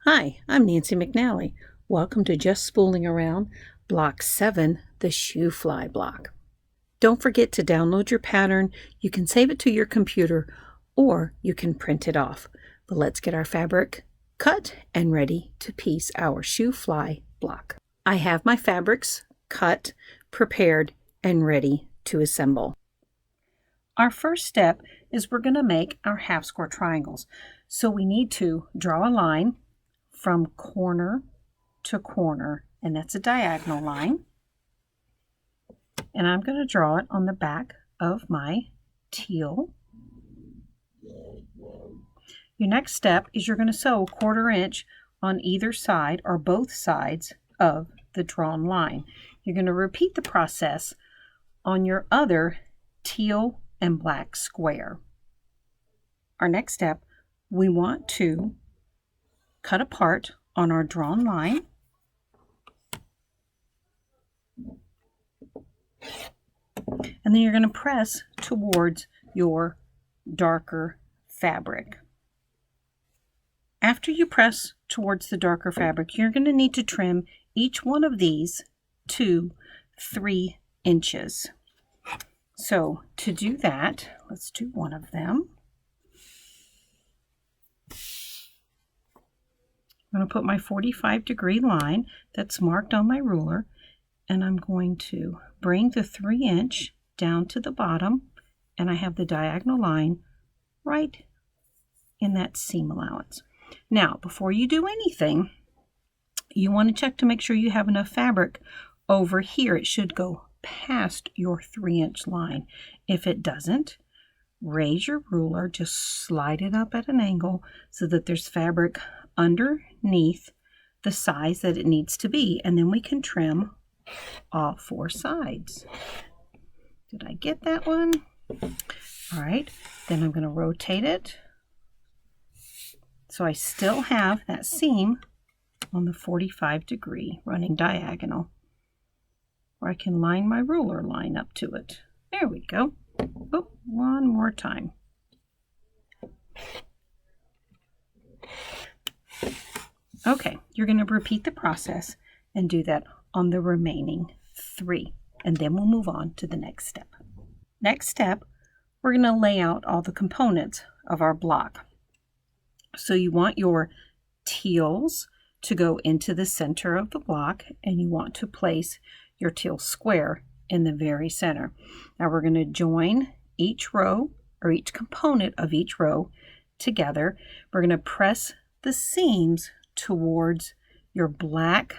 Hi, I'm Nancy McNally. Welcome to Just Spooling Around Block 7, the shoo-fly block. Don't forget to download your pattern. You can save it to your computer or you can print it off. But let's get our fabric cut and ready to piece our shoo-fly block. I have my fabrics cut, prepared, and ready to assemble. Our first step is we're going to make our half square triangles. So we need to draw a line from corner to corner, and that's a diagonal line. And I'm going to draw it on the back of my teal. Your next step is you're going to sew 1/4 inch on either side or both sides of the drawn line. You're going to repeat the process on your other teal and black square. Our next step, we want to cut apart on our drawn line. And then you're going to press towards your darker fabric. After you press towards the darker fabric, you're going to need to trim each one of these to 3 inches. So to do that, let's do one of them. I'm going to put my 45-degree line that's marked on my ruler, and I'm going to bring the 3 inch down to the bottom, and I have the diagonal line right in that seam allowance. Now, before you do anything, you want to check to make sure you have enough fabric over here. It should go past your 3 inch line. If it doesn't, raise your ruler, just slide it up at an angle so that there's fabric underneath the size that it needs to be, and then we can trim all 4 sides. Did I get that one? All right, then I'm going to rotate it so I still have that seam on the 45-degree running diagonal, or I can line my ruler line up to it. There we go. Oh, one more time. Okay, you're going to repeat the process and do that on the remaining 3, and then we'll move on to the next step. Next step, we're going to lay out all the components of our block. So you want your teals to go into the center of the block, and you want to place your teal square in the very center. Now we're going to join each row, or each component of each row together. We're going to press the seams towards your black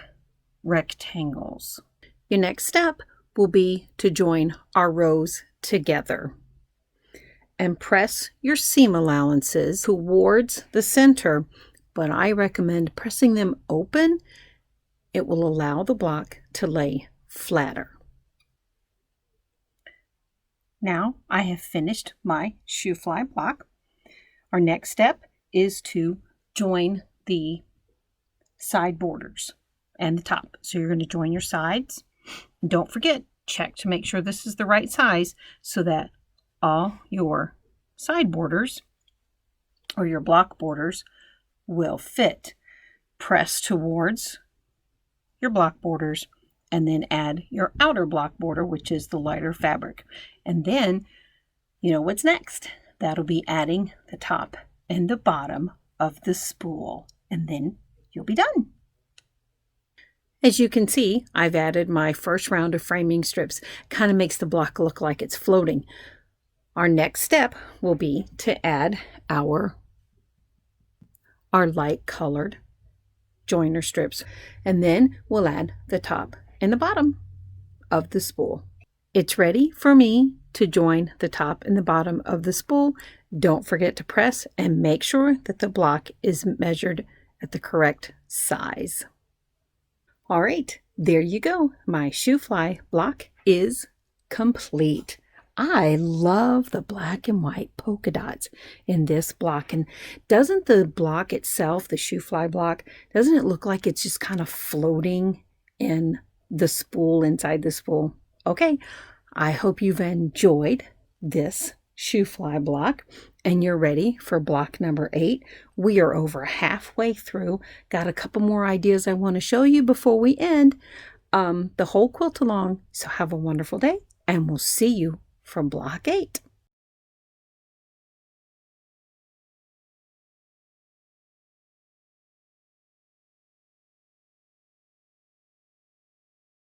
rectangles. Your next step will be to join our rows together and press your seam allowances towards the center, but I recommend pressing them open. It will allow the block to lay flatter. Now I have finished my shoo-fly block. Our next step is to join the side borders and the top. So you're going to join your sides. And don't forget, check to make sure this is the right size so that all your side borders or your block borders will fit. Press towards your block borders and then add your outer block border, which is the lighter fabric. And then, you know what's next? That'll be adding the top and the bottom of the spool, and then you'll be done. As you can see, I've added my first round of framing strips. Kind of makes the block look like it's floating. Our next step will be to add our light colored joiner strips, and then we'll add the top and the bottom of the spool. It's ready for me to join the top and the bottom of the spool. Don't forget to press and make sure that the block is measured at the correct size. All right, there you go. My shoo-fly block is complete. I love the black and white polka dots in this block. And doesn't the block itself, the shoo-fly block, doesn't it look like it's just kind of floating in the spool, inside the spool? Okay, I hope you've enjoyed this shoo-fly block, and you're ready for block number 8. We are over halfway through. Got a couple more ideas I want to show you before we end the whole quilt along. So have a wonderful day, and we'll see you from block 8.